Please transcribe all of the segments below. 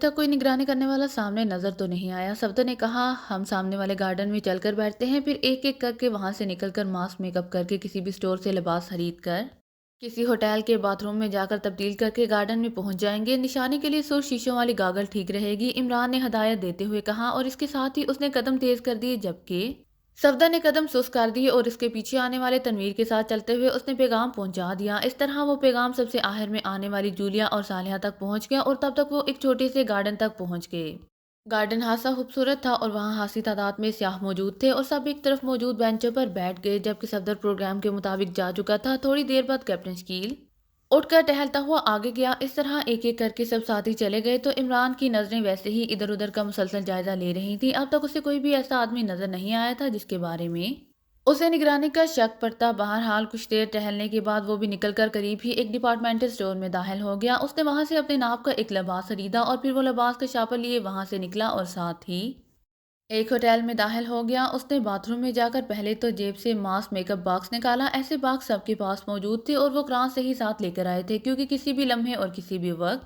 تک کوئی نگرانی کرنے والا سامنے نظر تو نہیں آیا، صفدر نے کہا۔ ہم سامنے والے گارڈن میں چل کر بیٹھتے ہیں، پھر ایک ایک کر کے وہاں سے نکل کر ماسک میک اپ کر کے کسی بھی اسٹور سے لباس خرید کر کسی ہوٹل کے باتھ روم میں جا کر تبدیل کر کے گارڈن میں پہنچ جائیں گے۔ نشانی کے لیے سرخ شیشوں والی گاگل ٹھیک رہے گی، عمران نے ہدایت دیتے ہوئے کہا، اور اس کے ساتھ ہی اس نے قدم تیز کر دیے، جبکہ صفدر نے قدم سست کر دیے اور اس کے پیچھے آنے والے تنویر کے ساتھ چلتے ہوئے اس نے پیغام پہنچا دیا۔ اس طرح وہ پیغام سب سے آخر میں آنے والی جولیا اور صالحہ تک پہنچ گیا، اور تب تک وہ ایک چھوٹے سے گارڈن تک پہنچ گئے۔ گارڈن خاصا خوبصورت تھا اور وہاں خاصی تعداد میں سیاح موجود تھے، اور سب ایک طرف موجود بینچوں پر بیٹھ گئے۔ جبکہ صفدر پروگرام کے مطابق جا چکا تھا، تھوڑی دیر بعد کیپٹن شکیل اٹھ کر ٹہلتا ہوا آگے گیا۔ اس طرح ایک ایک کر کے سب ساتھی چلے گئے، تو عمران کی نظریں ویسے ہی ادھر ادھر کا مسلسل جائزہ لے رہی تھیں۔ اب تک اسے کوئی بھی ایسا آدمی نظر نہیں آیا تھا جس کے بارے میں اسے نگرانی کا شک پڑتا۔ بہرحال کچھ دیر ٹہلنے کے بعد وہ بھی نکل کر قریب ہی ایک ڈپارٹمنٹل اسٹور میں داخل ہو گیا۔ اس نے وہاں سے اپنے ناپ کا ایک لباس خریدا اور پھر وہ لباس کا شاپر لیے وہاں سے نکلا، اور ساتھ ہی ایک ہوٹل میں داخل ہو گیا۔ اس نے باتھ روم میں جا کر پہلے تو جیب سے ماسک میک اپ باکس نکالا۔ ایسے باکس سب کے پاس موجود تھے اور وہ قرآن سے ہی ساتھ لے کر آئے تھے، کیونکہ کسی بھی لمحے اور کسی بھی وقت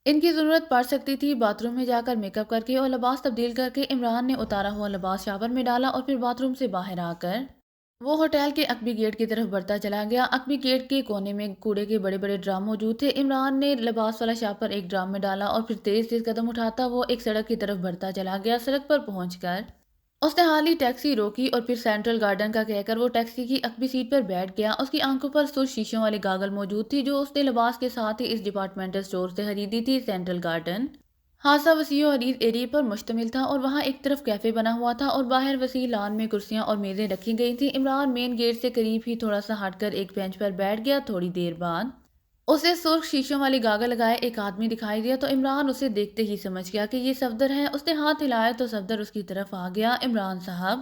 ان کی ضرورت پڑ سکتی تھی۔ باتھ روم میں جا کر میک اپ کر کے اور لباس تبدیل کر کے عمران نے اتارا ہوا لباس شاور میں ڈالا، اور پھر باتھ روم سے باہر آ کر وہ ہوٹل کے عقبی گیٹ کی طرف بڑھتا چلا گیا۔ عقبی گیٹ کے کونے میں کوڑے کے بڑے بڑے ڈرام موجود تھے۔ عمران نے لباس والا شاپر ایک ڈرام میں ڈالا اور پھر تیز تیز قدم اٹھاتا وہ ایک سڑک کی طرف بڑھتا چلا گیا۔ سڑک پر پہنچ کر اس نے حالی ٹیکسی روکی اور پھر سینٹرل گارڈن کا کہہ کر وہ ٹیکسی کی عقبی سیٹ پر بیٹھ گیا۔ اس کی آنکھوں پر سرخ شیشوں والی گاگل موجود تھی، جو اس نے لباس کے ساتھ ہی اس ڈپارٹمنٹل اسٹور سے خریدی تھی۔ سینٹرل گارڈن خاصا وسیع و عریض ایریے پر مشتمل تھا، اور وہاں ایک طرف کیفے بنا ہوا تھا اور باہر وسیع لان میں کرسیاں اور میزیں رکھی گئی تھیں۔ عمران مین گیٹ سے قریب ہی تھوڑا سا ہٹ کر ایک بینچ پر بیٹھ گیا۔ تھوڑی دیر بعد اسے سرخ شیشوں والی گاگل لگائے ایک آدمی دکھائی دیا، تو عمران اسے دیکھتے ہی سمجھ گیا کہ یہ صفدر ہے۔ اس نے ہاتھ ہلایا تو صفدر اس کی طرف آ گیا۔ عمران صاحب،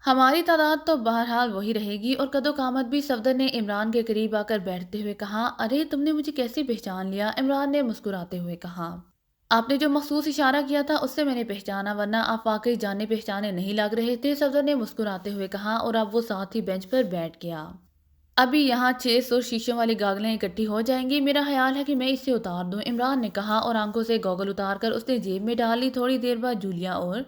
ہماری تعداد تو بہرحال وہی رہے گی، اور قد و قامت بھی۔ صفدر نے عمران کے قریب آ کر بیٹھتے ہوئے کہا۔ ارے تم نے مجھے کیسے پہچان لیا؟ عمران نے مسکراتے ہوئے کہا۔ آپ نے جو مخصوص اشارہ کیا تھا اس سے میں نے پہچانا، ورنہ آپ واقعی جانے پہچانے نہیں لگ رہے تھے، صفدر نے مسکراتے ہوئے کہا، اور اب وہ ساتھ ہی بینچ پر بیٹھ گیا۔ ابھی یہاں 600 شیشوں والی گاگلیں اکٹھی ہو جائیں گی، میرا خیال ہے کہ میں اسے اتار دوں، عمران نے کہا، اور آنکھوں سے گوگل اتار کر اس نے جیب میں ڈال لی۔ تھوڑی دیر بعد جولیا اور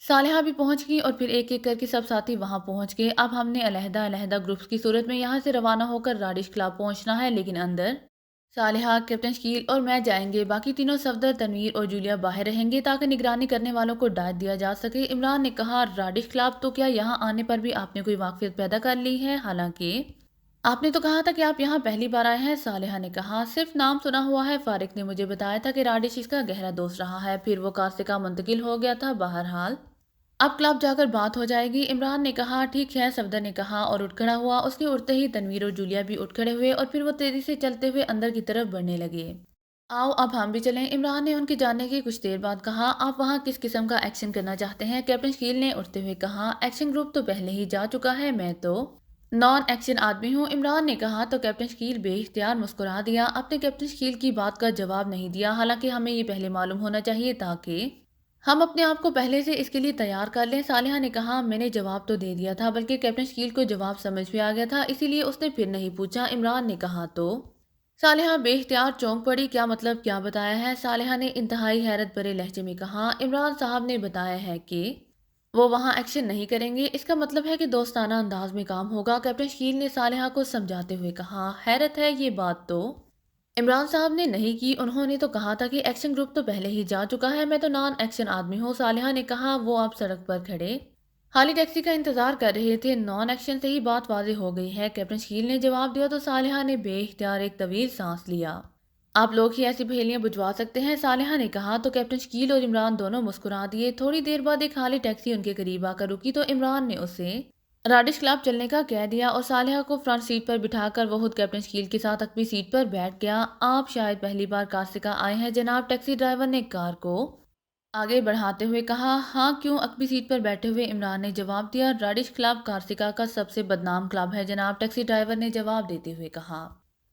صالحہ بھی پہنچ گئی، اور پھر ایک ایک کر کے سب ساتھی وہاں پہنچ گئے۔ اب ہم نے علیحدہ علیحدہ گروپس کی صورت میں یہاں سے روانہ ہو کر راڈش کلب پہنچنا ہے، لیکن اندر صالحہ، کیپٹن شکیل اور میں جائیں گے، باقی تینوں صفدر، تنویر اور جولیا باہر رہیں گے تاکہ نگرانی کرنے والوں کو ہدایت دیا جا سکے۔ عمران نے کہا، راڈش کلب، تو کیا یہاں آنے پر بھی آپ نے کوئی واقفیت پیدا کر لی ہے؟ حالانکہ آپ نے تو کہا تھا کہ آپ یہاں پہلی بار آئے ہیں، صالحہ نے کہا۔ صرف نام سنا ہوا ہے، فارق نے مجھے بتایا تھا کہ راڈش اس کا گہرا دوست رہا ہے، پھر وہ کاسکا منتقل ہو گیا تھا۔ بہرحال اب کلب جا کر بات ہو جائے گی، عمران نے کہا۔ ٹھیک ہے، صفدر نے کہا اور اٹھ کھڑا ہوا۔ اس کے اٹھتے ہی تنویر اور جولیا بھی اٹھ کھڑے ہوئے، اور پھر وہ تیزی سے چلتے ہوئے اندر کی طرف بڑھنے لگے۔ آؤ اب ہم بھی چلیں، عمران نے ان کے جانے کی کچھ دیر بعد کہا۔ آپ وہاں کس قسم کا ایکشن کرنا چاہتے ہیں؟ کیپٹن شکیل نے اٹھتے ہوئے کہا۔ ایکشن گروپ تو پہلے ہی جا چکا ہے، میں تو نان ایکشن آدمی ہوں، عمران نے کہا۔ تو کیپٹن شکیل بے اختیار مسکرا دیا۔ اپنے کیپٹن شکیل کی بات کا جواب نہیں دیا، حالانکہ ہمیں یہ پہلے معلوم ہونا چاہیے تاکہ ہم اپنے آپ کو پہلے سے اس کے لیے تیار کر لیں۔ صالحہ نے کہا، میں نے جواب تو دے دیا تھا، بلکہ کیپٹن شکیل کو جواب سمجھ بھی آ گیا تھا، اسی لیے اس نے پھر نہیں پوچھا، عمران نے کہا۔ تو صالحہ بے اختیار چونک پڑی۔ کیا مطلب؟ کیا بتایا ہے؟ صالحہ نے انتہائی حیرت بھرے لہجے میں کہا۔ عمران صاحب نے بتایا ہے کہ وہ وہاں ایکشن نہیں کریں گے، اس کا مطلب ہے کہ دوستانہ انداز میں کام ہوگا، کیپٹن شکیل نے صالحہ کو سمجھاتے ہوئے کہا۔ حیرت ہے، یہ بات تو عمران صاحب نے نہیں کی، انہوں نے تو کہا تھا کہ ایکشن گروپ تو پہلے ہی جا چکا ہے، میں تو نان ایکشن آدمی ہوں، صالحہ نے کہا۔ وہ آپ سڑک پر کھڑے خالی ٹیکسی کا انتظار کر رہے تھے، نان ایکشن سے ہی بات واضح ہو گئی ہے، کیپٹن شکیل نے جواب دیا۔ تو صالحہ نے بے اختیار ایک طویل سانس لیا۔ آپ لوگ ہی ایسی پہیلیاں بجھوا سکتے ہیں، صالحہ نے کہا۔ تو کیپٹن شکیل اور عمران دونوں مسکرا دیے۔ تھوڑی دیر بعد ایک خالی ٹیکسی ان کے قریب آ کر رکی، تو عمران نے اسے راڈش کلب چلنے کا کہہ دیا، اور صالحہ کو فرنٹ سیٹ پر بٹھا کر وہ خود کیپٹن شکیل کے ساتھ عقبی سیٹ پر بیٹھ گیا۔ آپ شاید پہلی بار کاسکا آئے ہیں جناب، ٹیکسی ڈرائیور نے کار کو آگے بڑھاتے ہوئے کہا۔ ہاں، کیوں؟ عقبی سیٹ پر بیٹھے ہوئے عمران نے جواب دیا۔ راڈش کلب کاسکا کا سب سے بدنام کلب ہے جناب، ٹیکسی ڈرائیور نے جواب دیتے ہوئے کہا۔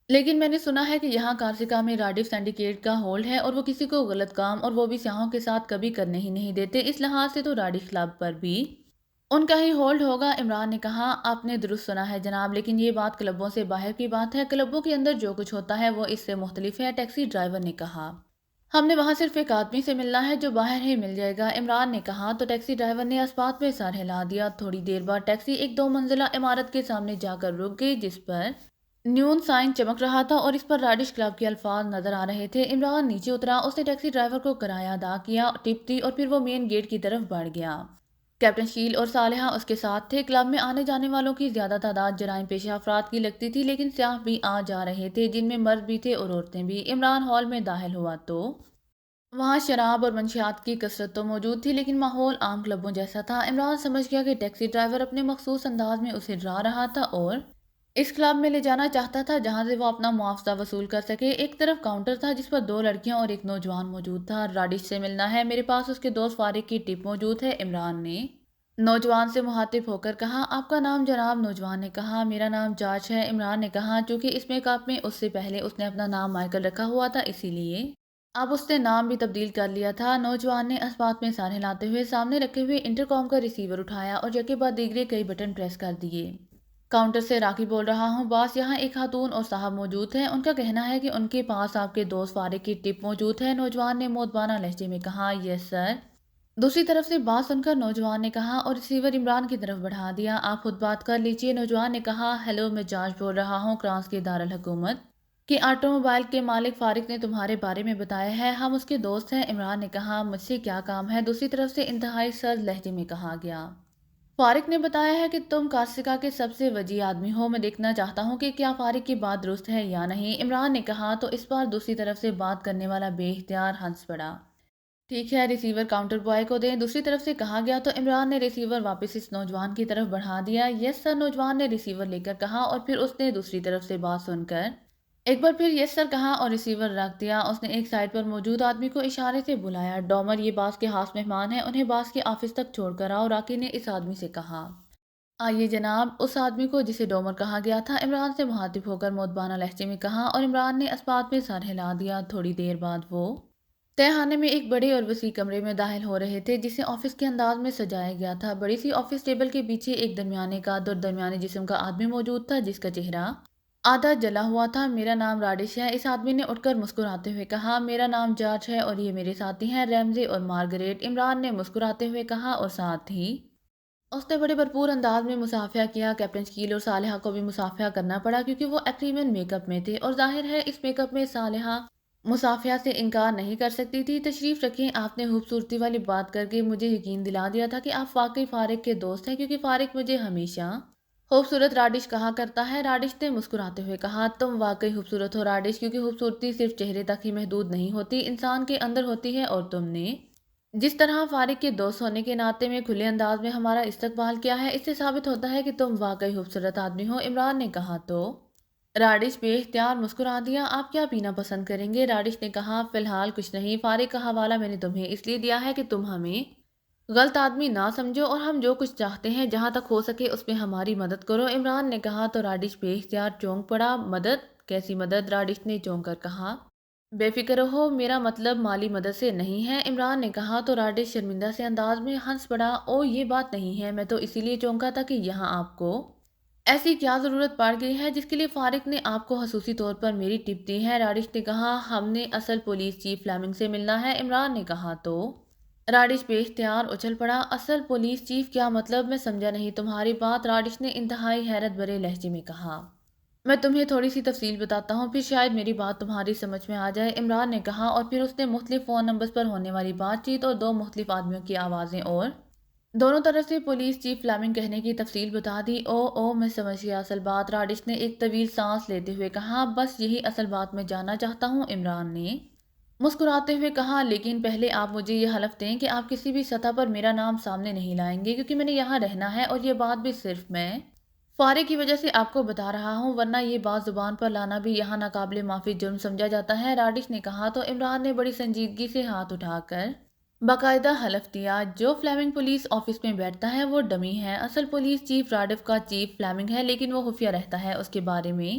لیکن میں نے سنا ہے کہ یہاں کاسکا میں راڈش سنڈیکیٹ کا ہولڈ ہے، اور وہ کسی کو غلط کام، اور وہ بھی سیاحوں کے ساتھ، کبھی کرنے ہی نہیں دیتے، اس لحاظ سے تو راڈش کلب پر بھی ان کا ہی ہولڈ ہوگا، عمران نے کہا۔ آپ نے درست سنا ہے جناب، لیکن یہ بات کلبوں سے باہر کی بات ہے، کلبوں کے اندر جو کچھ ہوتا ہے وہ اس سے مختلف ہے، ٹیکسی ڈرائیور نے کہا۔ ہم نے وہاں صرف ایک آدمی سے ملنا ہے جو باہر ہی مل جائے گا، عمران نے کہا تو ٹیکسی ڈرائیور نے اسبات میں سر ہلا دیا۔ تھوڑی دیر بعد ٹیکسی ایک 2 منزلہ عمارت کے سامنے جا کر رک گئی جس پر نیون سائن چمک رہا تھا اور اس پر راڈش کلب کے الفاظ نظر آ رہے تھے۔ عمران نیچے اترا، اس نے ٹیکسی ڈرائیور کو کرایہ ادا کیا، ٹپ دی اور پھر وہ مین گیٹ کی طرف بڑھ گیا۔ کیپٹن شیل اور صالحہ اس کے ساتھ تھے۔ کلب میں آنے جانے والوں کی زیادہ تعداد جرائم پیشہ افراد کی لگتی تھی، لیکن سیاح بھی آ جا رہے تھے جن میں مرد بھی تھے اور عورتیں بھی۔ عمران ہال میں داخل ہوا تو وہاں شراب اور منشیات کی کثرت تو موجود تھی، لیکن ماحول عام کلبوں جیسا تھا۔ عمران سمجھ گیا کہ ٹیکسی ڈرائیور اپنے مخصوص انداز میں اسے ڈرا رہا تھا اور اس کلب میں لے جانا چاہتا تھا جہاں سے وہ اپنا معاوضہ وصول کر سکے۔ ایک طرف کاؤنٹر تھا جس پر 2 لڑکیاں اور ایک نوجوان موجود تھا۔ راڈش سے ملنا ہے، میرے پاس اس کے دوست فارق کی ٹپ موجود ہے، عمران نے نوجوان سے مخاطب ہو کر کہا۔ آپ کا نام جناب؟ نوجوان نے کہا۔ میرا نام جارج ہے، عمران نے کہا۔ چونکہ اس میک اپ میں اس سے پہلے اس نے اپنا نام مائیکل رکھا ہوا تھا، اسی لیے اب اس نے نام بھی تبدیل کر لیا تھا۔ نوجوان نے اسبات میں سر ہلاتے ہوئے سامنے رکھے ہوئے انٹرکام کا ریسیور اٹھایا اور یکے بعد دیگرے کئی بٹن پریس کر دیے۔ کاؤنٹر سے راکی بول رہا ہوں باس، یہاں ایک خاتون اور صاحب موجود ہیں، ان کا کہنا ہے کہ ان کے پاس آپ کے دوست فارق کی ٹپ موجود ہے۔ نوجوان نے مودبانہ لہجے میں کہا۔ یس سر۔ دوسری طرف سے بات سن کر نوجوان نے کہا اور ریسیور عمران کی طرف بڑھا دیا۔ آپ خود بات کر لیجئے، نوجوان نے کہا۔ ہیلو، میں جارج بول رہا ہوں، فرانس کے دارالحکومت کہ آٹو موبائل کے مالک فارق نے تمہارے بارے میں بتایا ہے، ہم اس کے دوست ہیں۔ عمران نے کہا۔ مجھ سے کیا کام ہے؟ دوسری طرف سے انتہائی سرد لہجے میں کہا گیا۔ فارق نے بتایا ہے کہ تم کاسکا کے سب سے وجیح آدمی ہو، میں دیکھنا چاہتا ہوں کہ کیا فارق کی بات درست ہے یا نہیں۔ عمران نے کہا تو اس بار دوسری طرف سے بات کرنے والا بے اختیار ہنس پڑا۔ ٹھیک ہے، ریسیور کاؤنٹر بوائے کو دیں، دوسری طرف سے کہا گیا تو عمران نے ریسیور واپس اس نوجوان کی طرف بڑھا دیا۔ یس سر، نوجوان نے ریسیور لے کر کہا اور پھر اس نے دوسری طرف سے بات سن کر ایک بار پھر یس سر کہا اور ریسیور رکھ دیا۔ اس نے ایک سائٹ پر موجود آدمی کو اشارے سے بلایا۔ ڈومر، یہ باس کے خاص مہمان ہیں، انہیں باس کے آفس تک چھوڑ کر آؤ، راکی نے اس آدمی سے کہا۔ آئیے جناب، اس آدمی کو جسے ڈومر کہا گیا تھا عمران سے مخاطب ہو کر مودبانہ لہجے میں کہا اور عمران نے اسبات میں سر ہلا دیا۔ تھوڑی دیر بعد وہ تہہ خانے میں ایک بڑے اور وسیع کمرے میں داخل ہو رہے تھے جسے آفس کے انداز میں سجایا گیا تھا۔ بڑی سی آفس ٹیبل کے پیچھے ایک درمیانے قد اور درمیانے جسم کا آدمی موجود تھا جس کا چہرہ آدھا جلا ہوا تھا۔ میرا نام راڈش ہے، اس آدمی نے اٹھ کر مسکراتے ہوئے کہا۔ میرا نام جارج ہے اور یہ میرے ساتھی ہیں ریمزی اور مارگریٹ، عمران نے مسکراتے ہوئے کہا اور ساتھ ہی اس نے بڑے بھرپور انداز میں مصافحہ کیا۔ کیپٹن شکیل اور صالحہ کو بھی مصافحہ کرنا پڑا کیونکہ وہ ایکریمن میک اپ میں تھے اور ظاہر ہے اس میک اپ میں صالحہ مصافحہ سے انکار نہیں کر سکتی تھی۔ تشریف رکھیں، آپ نے خوبصورتی والی بات کر کے مجھے یقین دلا دیا تھا کہ آپ واقعی فارق کے دوست ہیں، کیونکہ فارق مجھے ہمیشہ خوبصورت راڈش کہا کرتا ہے۔ راڈش نے مسکراتے ہوئے کہا۔ تم واقعی خوبصورت ہو راڈش، کیونکہ خوبصورتی صرف چہرے تک ہی محدود نہیں ہوتی، انسان کے اندر ہوتی ہے، اور تم نے جس طرح فارق کے دوست ہونے کے ناطے میں کھلے انداز میں ہمارا استقبال کیا ہے، اس سے ثابت ہوتا ہے کہ تم واقعی خوبصورت آدمی ہو، عمران نے کہا تو راڈش بے اختیار مسکرا دیا۔ آپ کیا پینا پسند کریں گے؟ راڈش نے کہا۔ فی الحال کچھ نہیں، فارق کا حوالہ میں نے تمہیں اس لیے دیا ہے کہ تم ہمیں غلط آدمی نہ سمجھو اور ہم جو کچھ چاہتے ہیں جہاں تک ہو سکے اس میں ہماری مدد کرو، عمران نے کہا تو راڈش بے اختیار چونک پڑا۔ مدد؟ کیسی مدد؟ راڈش نے چونک کر کہا۔ بے فکر رہو، میرا مطلب مالی مدد سے نہیں ہے، عمران نے کہا تو راڈش شرمندہ سے انداز میں ہنس پڑا۔ او یہ بات نہیں ہے، میں تو اسی لیے چونکا تھا کہ یہاں آپ کو ایسی کیا ضرورت پڑ گئی ہے جس کے لیے فارق نے آپ کو خصوصی طور پر میری ٹپ دی ہے؟ راڈش نے کہا۔ ہم نے اصل پولیس چیف فلیمنگ سے ملنا ہے، عمران نے کہا تو راڈش بے اختیار اچھل پڑا۔ اصل پولیس چیف کیا مطلب؟ میں سمجھا نہیں تمہاری بات، راڈش نے انتہائی حیرت بھرے لہجے میں کہا۔ میں تمہیں تھوڑی سی تفصیل بتاتا ہوں، پھر شاید میری بات تمہاری سمجھ میں آ جائے، عمران نے کہا اور پھر اس نے مختلف فون نمبرز پر ہونے والی بات چیت اور 2 مختلف آدمیوں کی آوازیں اور دونوں طرف سے پولیس چیف فلیمنگ کہنے کی تفصیل بتا دی۔ او میں سمجھ گیا اصل بات، راڈش نے ایک طویل سانس لیتے ہوئے کہا۔ بس یہی اصل بات میں جاننا چاہتا ہوں، عمران نے مسکراتے ہوئے کہا۔ لیکن پہلے آپ مجھے یہ حلف دیں کہ آپ کسی بھی سطح پر میرا نام سامنے نہیں لائیں گے، کیونکہ میں نے یہاں رہنا ہے اور یہ بات بھی صرف میں فارق کی وجہ سے آپ کو بتا رہا ہوں، ورنہ یہ بات زبان پر لانا بھی یہاں ناقابل معافی جرم سمجھا جاتا ہے، راڈش نے کہا تو عمران نے بڑی سنجیدگی سے ہاتھ اٹھا کر باقاعدہ حلف دیا۔ جو فلیمنگ پولیس آفس میں بیٹھتا ہے وہ ڈمی ہے، اصل پولیس چیف راڈف کا چیف فلیمنگ ہے، لیکن وہ خفیہ رہتا ہے، اس کے بارے میں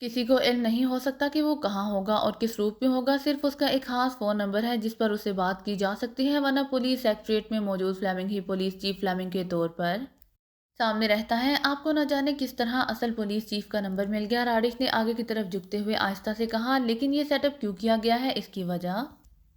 کسی کو علم نہیں ہو سکتا کہ وہ کہاں ہوگا اور کس روپ میں ہوگا، صرف اس کا ایک خاص فون نمبر ہے جس پر اسے بات کی جا سکتی ہے، ورنہ پولیس سیکریٹریٹ میں موجود فلیمنگ ہی پولیس چیف فلیمنگ کے طور پر سامنے رہتا ہے۔ آپ کو نہ جانے کس طرح اصل پولیس چیف کا نمبر مل گیا، راڈش نے آگے کی طرف جھکتے ہوئے آہستہ سے کہا۔ لیکن یہ سیٹ اپ کیوں کیا گیا ہے، اس کی وجہ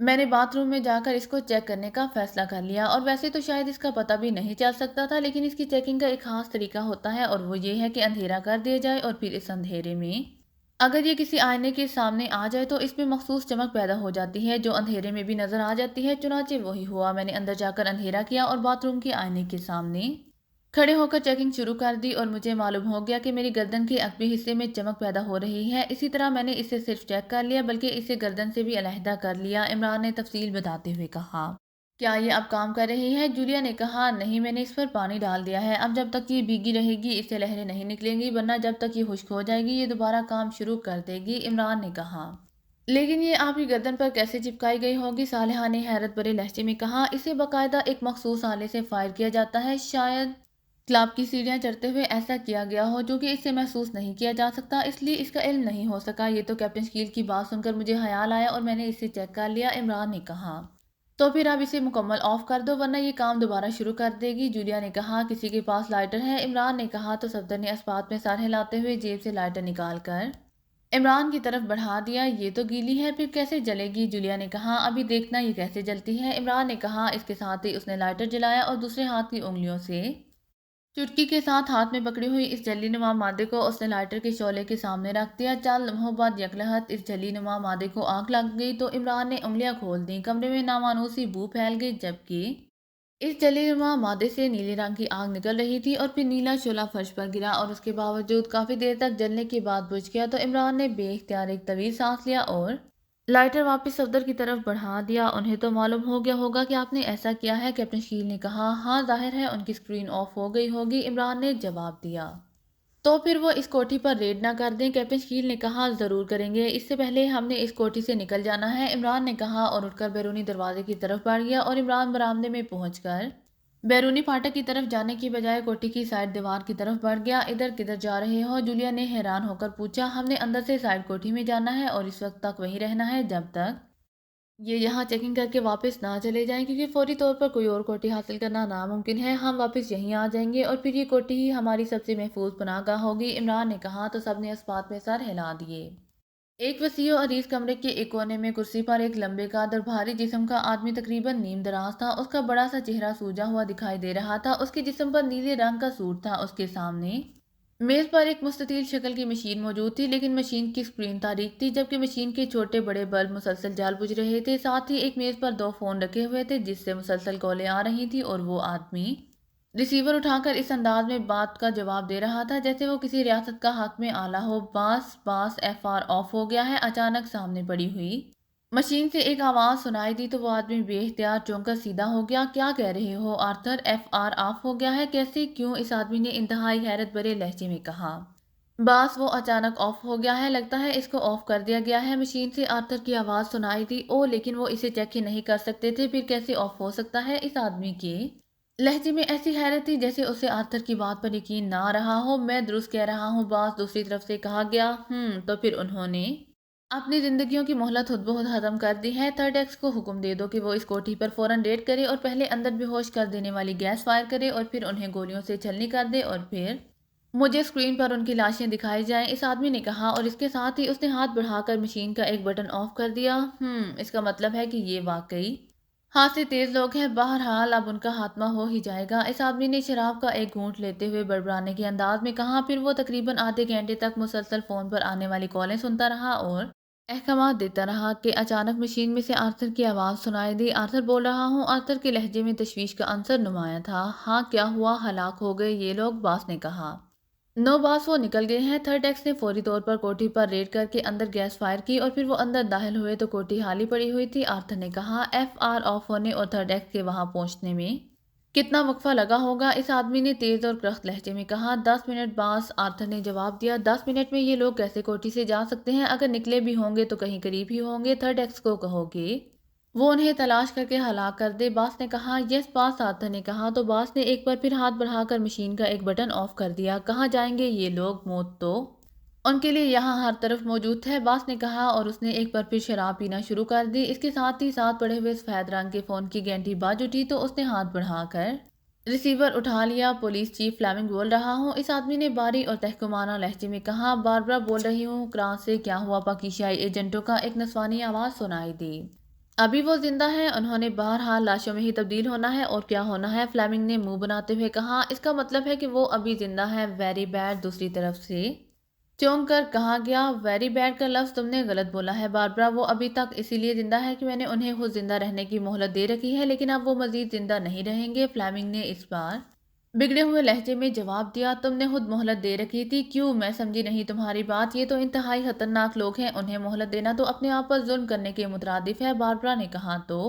میں نے باتھ روم میں جا کر اس کو چیک کرنے کا فیصلہ کر لیا، اور ویسے تو شاید اس کا پتہ بھی نہیں چل سکتا تھا، لیکن اس کی چیکنگ کا ایک خاص طریقہ ہوتا ہے، اور وہ یہ ہے کہ اندھیرا کر دیا جائے، اور پھر اس اندھیرے میں اگر یہ کسی آئینے کے سامنے آ جائے تو اس میں مخصوص چمک پیدا ہو جاتی ہے جو اندھیرے میں بھی نظر آ جاتی ہے۔ چنانچہ وہی ہوا، میں نے اندر جا کر اندھیرا کیا اور باتھ روم کے آئینے کے سامنے کھڑے ہو کر چیکنگ شروع کر دی، اور مجھے معلوم ہو گیا کہ میری گردن کے عقبی حصے میں چمک پیدا ہو رہی ہے۔ اسی طرح میں نے اسے صرف چیک کر لیا بلکہ اسے گردن سے بھی علیحدہ کر لیا، عمران نے تفصیل بتاتے ہوئے کہا۔ کیا یہ اب کام کر رہی ہے؟ جولیا نے کہا، نہیں، میں نے اس پر پانی ڈال دیا ہے، اب جب تک یہ بھیگی رہے گی اس سے لہریں نہیں نکلیں گی، ورنہ جب تک یہ خشک ہو جائے گی یہ دوبارہ کام شروع کر دے گی، عمران نے کہا۔ لیکن یہ آپ کی گردن پر کیسے چپکائی گئی ہوگی؟ صالحہ نے حیرت بھرے لہجے میں کہا، اسے باقاعدہ ایک مخصوص آلے سے فائر کیا جاتا ہے، شاید کلاب کی سیڑھیاں چڑھتے ہوئے ایسا کیا گیا ہو جو کہ اس سے محسوس نہیں کیا جا سکتا، اس لیے اس کا علم نہیں ہو سکا۔ یہ تو کیپٹن شکیل کی بات سن کر مجھے خیال آیا اور میں نے اسے چیک کر لیا، عمران نے کہا۔ تو پھر اب اسے مکمل آف کر دو ورنہ یہ کام دوبارہ شروع کر دے گی، جولیا نے کہا۔ کسی کے پاس لائٹر ہے؟ عمران نے کہا تو صفدر نے اس بات میں سر ہلاتے ہوئے جیب سے لائٹر نکال کر عمران کی طرف بڑھا دیا۔ یہ تو گیلی ہے، پھر کیسے جلے گی؟ جولیا نے کہا، ابھی دیکھنا یہ کیسے جلتی ہے، عمران نے کہا۔ اس کے ساتھ ہی اس نے لائٹر جلایا اور دوسرے ہاتھ کی انگلیوں سے چٹکی کے ساتھ ہاتھ میں پکڑی ہوئی اس جلی نما مادے کو اس نے لائٹر کے شعلے کے سامنے رکھ دیا۔ چند لمحوں بعد یکلہت اس جلی نما مادے کو آگ لگ گئی تو عمران نے انگلیاں کھول دیں، کمرے میں نامانوسی بو پھیل گئی، جبکہ اس جلی نما مادے سے نیلے رنگ کی آگ نکل رہی تھی، اور پھر نیلا شعلہ فرش پر گرا اور اس کے باوجود کافی دیر تک جلنے کے بعد بجھ گیا تو عمران نے بے اختیار ایک طویل سانس لیا اور لائٹر واپس صفدر کی طرف بڑھا دیا۔ انہیں تو معلوم ہو گیا ہوگا کہ آپ نے ایسا کیا ہے، کیپٹن شکیل نے کہا۔ ہاں، ظاہر ہے ان کی اسکرین آف ہو گئی ہوگی، عمران نے جواب دیا۔ تو پھر وہ اس کوٹھی پر ریڈ نہ کر دیں؟ کیپٹن شکیل نے کہا، ضرور کریں گے، اس سے پہلے ہم نے اس کوٹھی سے نکل جانا ہے، عمران نے کہا اور اٹھ کر بیرونی دروازے کی طرف بڑھ گیا، اور عمران برآمدے میں پہنچ کر بیرونی پھاٹک کی طرف جانے کی بجائے کوٹھی کی سائڈ دیوار کی طرف بڑھ گیا۔ ادھر کدھر جا رہے ہو؟ جولیا نے حیران ہو کر پوچھا۔ ہم نے اندر سے سائڈ کوٹھی میں جانا ہے اور اس وقت تک وہیں رہنا ہے جب تک یہ یہاں چیکنگ کر کے واپس نہ چلے جائیں، کیونکہ فوری طور پر کوئی اور کوٹھی حاصل کرنا ناممکن ہے۔ ہم واپس یہیں آ جائیں گے اور پھر یہ کوٹھی ہی ہماری سب سے محفوظ پناہ گاہ ہوگی، عمران نے کہا تو سب نے اس بات میں سر ہلا دیے۔ ایک وسیع و عریض کمرے کے ایک کونے میں کرسی پر ایک لمبے قد اور بھاری جسم کا آدمی تقریباً نیم دراز تھا، اس کا بڑا سا چہرہ سوجا ہوا دکھائی دے رہا تھا، اس کے جسم پر نیلے رنگ کا سوٹ تھا، اس کے سامنے میز پر ایک مستطیل شکل کی مشین موجود تھی، لیکن مشین کی اسکرین تاریک تھی، جبکہ مشین کے چھوٹے بڑے بلب مسلسل جل بجھ رہے تھے، ساتھ ہی ایک میز پر 2 فون رکھے ہوئے تھے جس سے مسلسل کالیں آ رہی تھیں، اور وہ آدمی ریسیور اٹھا کر اس انداز میں بات کا جواب دے رہا تھا جیسے وہ کسی ریاست کا حق میں آلہ ہو۔ باس باس، ایف آر آف ہو گیا ہے، اچانک سامنے پڑی ہوئی مشین سے ایک آواز سنائی دی تو وہ آدمی بے اختیار چونک کر سیدھا ہو گیا۔ کیا کہہ رہے ہو آرتھر؟ ایف آر آف ہو گیا ہے؟ کیسے؟ کیوں؟ اس آدمی نے انتہائی حیرت بھرے لہجے میں کہا۔ باس، وہ اچانک آف ہو گیا ہے، لگتا ہے اس کو آف کر دیا گیا ہے، مشین سے آرتھر کی آواز سنائی دی۔ او، لیکن وہ اسے چیک ہی نہیں کر سکتے تھے، پھر کیسے آف ہو سکتا ہے؟ اس آدمی کے لہجے میں ایسی حیرت تھی جیسے اسے آرتھر کی بات پر یقین نہ آ رہا ہو۔ میں درست کہہ رہا ہوں باس، دوسری طرف سے کہا گیا۔ تو پھر انہوں نے اپنی زندگیوں کی مہلت خود بخود ختم کر دی ہے۔ تھرڈ ایکس کو حکم دے دو کہ وہ اس کوٹھی پر فوراً ریڈ کرے اور پہلے اندر بے ہوش کر دینے والی گیس فائر کرے اور پھر انہیں گولیوں سے چھلنی کر دے اور پھر مجھے اسکرین پر ان کی لاشیں دکھائی جائیں، اس آدمی نے کہا، اور اس کے ساتھ ہی اس نے ہاتھ بڑھا کر مشین کا ایک بٹن آف کر دیا۔ اس کا مطلب ہے کہ یہ واقعی ہاتھ سے تیز لوگ ہیں، بہرحال اب ان کا خاتمہ ہو ہی جائے گا، اس آدمی نے شراب کا ایک گھونٹ لیتے ہوئے بڑبڑانے کے انداز میں کہا۔ پھر وہ تقریباً آدھے گھنٹے تک مسلسل فون پر آنے والی کالیں سنتا رہا اور احکامات دیتا رہا کہ اچانک مشین میں سے آرتھر کی آواز سنائی دی۔ آرتھر بول رہا ہوں، آرتھر کے لہجے میں تشویش کا عنصر نمایاں تھا۔ ہاں، کیا ہوا؟ ہلاک ہو گئے یہ لوگ؟ باس نے کہا۔ نو باس، وہ نکل گئے ہیں۔ تھرڈ ایکس نے فوری طور پر کوٹھی پر ریڈ کر کے اندر گیس فائر کی اور پھر وہ اندر داخل ہوئے تو کوٹھی خالی پڑی ہوئی تھی، آرتھر نے کہا۔ ایف آر آف ہونے اور تھرڈ ایکس کے وہاں پہنچنے میں کتنا وقفہ لگا ہوگا؟ اس آدمی نے تیز اور کرخت لہجے میں کہا۔ 10 منٹ باس، آرتھر نے جواب دیا۔ 10 منٹ میں یہ لوگ کیسے کوٹھی سے جا سکتے ہیں؟ اگر نکلے بھی ہوں گے تو کہیں قریب ہی ہوں گے، تھرڈ ایکس کو کہو گے وہ انہیں تلاش کر کے ہلاک کر دے، باس نے کہا۔ یس باس، آرتھر نے کہا تو باس نے ایک بار پھر ہاتھ بڑھا کر مشین کا ایک بٹن آف کر دیا۔ کہاں جائیں گے یہ لوگ؟ موت تو ان کے لیے یہاں ہر طرف موجود ہے، باس نے کہا، اور اس نے ایک بار پھر شراب پینا شروع کر دی۔ اس کے ساتھ ہی ساتھ پڑے ہوئے سفید رنگ کے فون کی گھنٹی بج اٹھی تو اس نے ہاتھ بڑھا کر ریسیور اٹھا لیا۔ پولیس چیف فلیمنگ بول رہا ہوں، اس آدمی نے باری اور تحکمانہ لہجے میں کہا۔ باربرا بول رہی ہوں، کران سے۔ کیا ہوا؟ پاکیزائی ایجنٹوں کا ایک نسوانی آواز سنائی دی۔ ابھی وہ زندہ ہیں، انہوں نے بہرحال لاشوں میں ہی تبدیل ہونا ہے اور کیا ہونا ہے، فلیمنگ نے منہ بناتے ہوئے کہا۔ اس کا مطلب ہے کہ وہ ابھی زندہ ہے، ویری بیڈ۔ دوسری طرف سے چونک کر کہا گیا، ویری بیڈ کا لفظ تم نے غلط بولا ہے باربرا، وہ ابھی تک اسی لیے زندہ ہے کہ میں نے انہیں خود زندہ رہنے کی مہلت دے رکھی ہے، لیکن اب وہ مزید زندہ نہیں رہیں گے۔ فلیمنگ نے اس بار بگڑے ہوئے لہجے میں جواب دیا، تم نے خود مہلت دے رکھی تھی، کیوں؟ میں سمجھی نہیں تمہاری بات، یہ تو انتہائی خطرناک لوگ ہیں، انہیں مہلت دینا تو اپنے آپ پر ظلم کرنے کے مترادف ہے، باربرا نے کہا۔ تو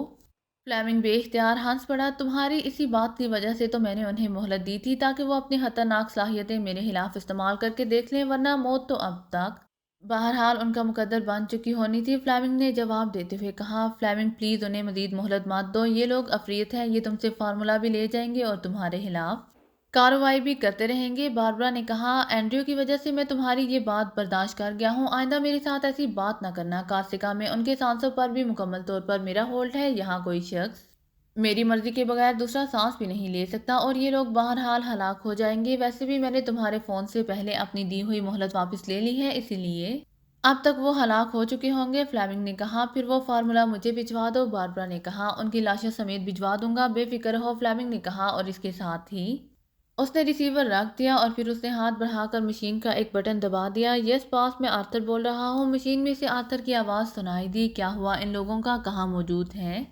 فلیمنگ بے اختیار ہنس پڑا، تمہاری اسی بات کی وجہ سے تو میں نے انہیں مہلت دی تھی تاکہ وہ اپنی خطرناک صلاحیتیں میرے خلاف استعمال کر کے دیکھ لیں، ورنہ موت تو اب تک بہرحال ان کا مقدر بن چکی ہونی تھی، فلیمنگ نے جواب دیتے ہوئے کہا۔ فلیمنگ پلیز انہیں مزید مہلت مت دو، یہ لوگ عفریت ہیں، یہ تم سے فارمولا بھی لے جائیں گے اور تمہارے خلاف کارروائی بھی کرتے رہیں گے، باربرا نے کہا۔ اینڈریو کی وجہ سے میں تمہاری یہ بات برداشت کر گیا ہوں، آئندہ میرے ساتھ ایسی بات نہ کرنا، کارسیکا میں ان کے سانسوں پر بھی مکمل طور پر میرا ہولڈ ہے، یہاں کوئی شخص میری مرضی کے بغیر دوسرا سانس بھی نہیں لے سکتا اور یہ لوگ بہرحال ہلاک ہو جائیں گے، ویسے بھی میں نے تمہارے فون سے پہلے اپنی دی ہوئی مہلت واپس لے لی ہے، اسی لیے اب تک وہ ہلاک ہو چکے ہوں گے، فلیمنگ نے کہا۔ پھر وہ فارمولا مجھے بھجوا دو، باربرا نے کہا، ان کی لاشوں سمیت بھجوا دوں گا، بے فکر رہو، فلیمنگ نے کہا، اور اس کے ساتھ ہی اس نے ریسیور رکھ دیا اور پھر اس نے ہاتھ بڑھا کر مشین کا ایک بٹن دبا دیا۔ یس باس، میں آرتھر بول رہا ہوں، مشین میں سے آرتھر کی آواز سنائی دی۔ کیا ہوا ان لوگوں کا، کہاں موجود ہیں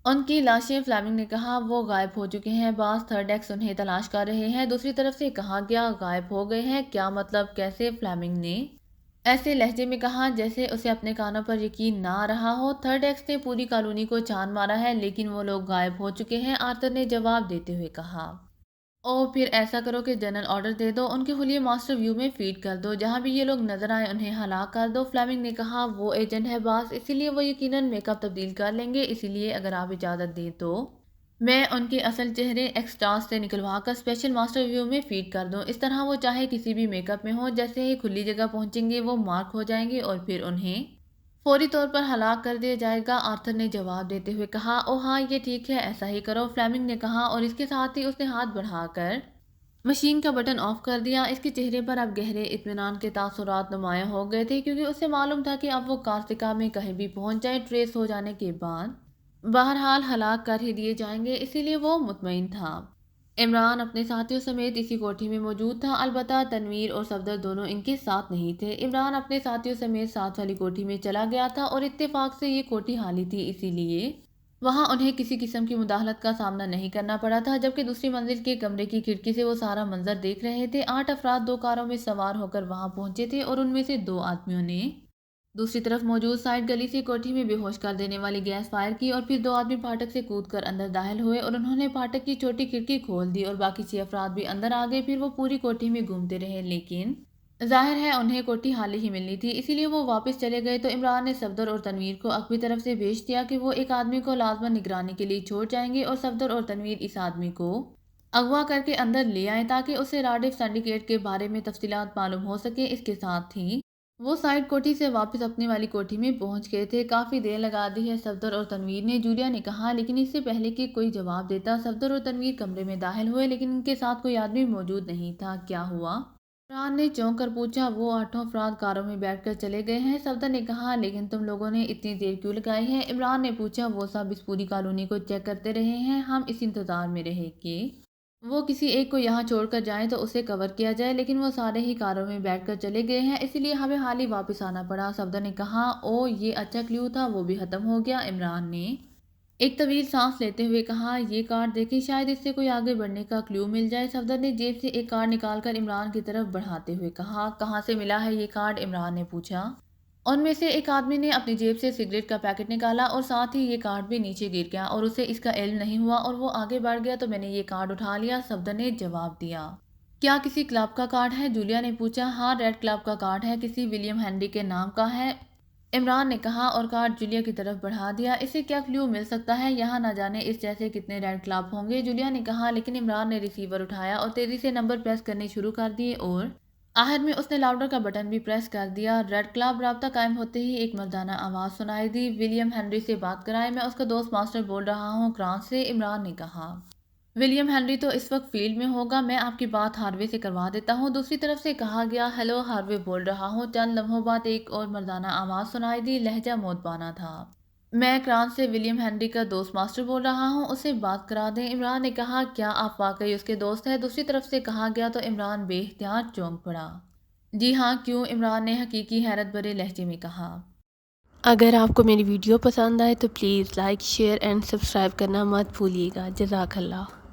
ان کی لاشیں، فلیمنگ نے کہا، وہ غائب ہو چکے ہیں باس، تھرڈ ایکس انہیں تلاش کر رہے ہیں۔ دوسری طرف سے کہا گیا، غائب ہو گئے ہیں، کیا مطلب، کیسے؟ فلیمنگ نے ایسے لہجے میں کہا جیسے اسے اپنے کانوں پر یقین نہ آ رہا ہو۔ تھرڈ ایکس نے پوری کالونی کو چھان مارا ہے لیکن وہ لوگ غائب ہو چکے ہیں، آرتھر نے جواب دیتے ہوئے کہا۔ او پھر ایسا کرو کہ جنرل آرڈر دے دو، ان کے خلیے ماسٹر ویو میں فیڈ کر دو، جہاں بھی یہ لوگ نظر آئیں انہیں ہلاک کر دو، فلیمنگ نے کہا۔ وہ ایجنٹ ہے باس، اسی لیے وہ یقیناً میک اپ تبدیل کر لیں گے، اسی لیے اگر آپ اجازت دیں تو میں ان کے اصل چہرے ایکسٹاز سے نکلوا کر اسپیشل ماسٹر ویو میں فیڈ کر دوں، اس طرح وہ چاہے کسی بھی میک اپ میں ہوں، جیسے ہی کھلی جگہ پہنچیں گے وہ مارک ہو جائیں گے اور پھر انہیں فوری طور پر ہلاک کر دیا جائے گا، آرتھر نے جواب دیتے ہوئے کہا۔ او ہاں یہ ٹھیک ہے، ایسا ہی کرو، فلیمنگ نے کہا، اور اس کے ساتھ ہی اس نے ہاتھ بڑھا کر مشین کا بٹن آف کر دیا۔ اس کے چہرے پر اب گہرے اطمینان کے تاثرات نمایاں ہو گئے تھے کیونکہ اسے معلوم تھا کہ اب وہ کارسیکا میں کہیں بھی پہنچ جائے، ٹریس ہو جانے کے بعد بہرحال ہلاک کر ہی دیے جائیں گے، اسی لیے وہ مطمئن تھا۔ عمران اپنے ساتھیوں سمیت اسی کوٹھی میں موجود تھا، البتہ تنویر اور صفدر دونوں ان کے ساتھ نہیں تھے۔ عمران اپنے ساتھیوں سمیت ساتھ والی کوٹھی میں چلا گیا تھا اور اتفاق سے یہ کوٹھی خالی تھی، اسی لیے وہاں انہیں کسی قسم کی مداخلت کا سامنا نہیں کرنا پڑا تھا، جبکہ دوسری منزل کے کمرے کی کھڑکی سے وہ سارا منظر دیکھ رہے تھے۔ 8 افراد 2 کاروں میں سوار ہو کر وہاں پہنچے تھے اور ان میں سے 2 آدمیوں نے دوسری طرف موجود سائڈ گلی سے کوٹھی میں بے ہوش کر دینے والی گیس فائر کی اور پھر 2 آدمی پھاٹک سے کود کر اندر داخل ہوئے اور انہوں نے پھاٹک کی چھوٹی کھڑکی کھول دی اور باقی 6 افراد بھی اندر آ گئے۔ پھر وہ پوری کوٹھی میں گھومتے رہے لیکن ظاہر ہے انہیں کوٹھی خالی ہی ملنی تھی، اسی لیے وہ واپس چلے گئے۔ تو عمران نے صفدر اور تنویر کو عقبی طرف سے بھیج دیا کہ وہ ایک آدمی کو لازماً نگرانی کے لیے چھوڑ جائیں گے اور صفدر اور تنویر اس آدمی کو اغوا کر کے اندر لے آئیں تاکہ اسے راڈف سنڈیکیٹ کے بارے میں تفصیلات معلوم ہو سکیں۔ اس کے ساتھ ہی وہ سائڈ کوٹھی سے واپس اپنی والی کوٹھی میں پہنچ گئے تھے۔ کافی دیر لگا دی ہے صفدر اور تنویر نے، جولیا نے کہا، لیکن اس سے پہلے کہ کوئی جواب دیتا صفدر اور تنویر کمرے میں داخل ہوئے لیکن ان کے ساتھ کوئی آدمی موجود نہیں تھا۔ کیا ہوا؟ عمران نے چونک کر پوچھا۔ وہ 8 افراد کاروں میں بیٹھ کر چلے گئے ہیں، صفدر نے کہا، لیکن تم لوگوں نے اتنی دیر کیوں لگائی ہے؟ عمران نے پوچھا۔ وہ سب اس پوری کالونی کو چیک کرتے رہے ہیں، ہم اس انتظار میں رہے کہ وہ کسی ایک کو یہاں چھوڑ کر جائیں تو اسے کور کیا جائے، لیکن وہ سارے ہی کاروں میں بیٹھ کر چلے گئے ہیں، اسی لیے ہمیں حال ہی واپس آنا پڑا، صفدر نے کہا۔ او یہ اچھا کلیو تھا، وہ بھی ختم ہو گیا، عمران نے ایک طویل سانس لیتے ہوئے کہا۔ یہ کارڈ دیکھیں، شاید اس سے کوئی آگے بڑھنے کا کلیو مل جائے، صفدر نے جیب سے ایک کارڈ نکال کر عمران کی طرف بڑھاتے ہوئے کہا۔ کہاں سے ملا ہے یہ کارڈ؟ عمران نے پوچھا۔ ان میں سے ایک آدمی نے اپنی جیب سے سگریٹ کا پیکٹ نکالا اور ساتھ ہی یہ کارڈ بھی نیچے گر گیا اور اسے اس کا علم نہیں ہوا اور وہ آگے بڑھ گیا تو میں نے یہ کارڈ اٹھا لیا، صفدر نے جواب دیا۔ کیا کسی کلب کا کارڈ ہے؟ جولیا نے پوچھا۔ ہاں ریڈ کلب کا کارڈ ہے، کسی ولیم ہنری کے نام کا ہے، عمران نے کہا اور کارڈ جولیا کی طرف بڑھا دیا۔ اسے کیا کلیو مل سکتا ہے؟ یہاں نہ جانے اس جیسے کتنے ریڈ کلب ہوں گے، جولیا نے کہا، لیکن عمران نے ریسیور اٹھایا اور تیزی سے نمبر پریس کرنے شروع کر دیے اور آخر میں اس نے لاؤڈر کا بٹن بھی پریس کر دیا۔ ریڈ کلب رابطہ قائم ہوتے ہی ایک مردانہ آواز سنائی دی۔ ولیم ہنری سے بات کرائے، میں اس کا دوست ماسٹر بول رہا ہوں، کرانچ سے، عمران نے کہا۔ ولیم ہنری تو اس وقت فیلڈ میں ہوگا، میں آپ کی بات ہاروے سے کروا دیتا ہوں، دوسری طرف سے کہا گیا۔ ہیلو، ہاروے بول رہا ہوں۔ چند لمحوں بعد ایک اور مردانہ آواز سنائی دی، لہجہ مودبانہ تھا۔ میں اقران سے ولیم ہنری کا دوست ماسٹر بول رہا ہوں، اسے بات کرا دیں۔ عمران نے کہا کیا آپ واقعی اس کے دوست ہیں؟ دوسری طرف سے کہا گیا تو عمران بے احتیاط چونک پڑا۔ جی ہاں کیوں؟ عمران نے حقیقی حیرت بھرے لہجے میں کہا۔ اگر آپ کو میری ویڈیو پسند آئے تو please like, share and subscribe کرنا مت بھولیے گا۔ جزاک اللہ۔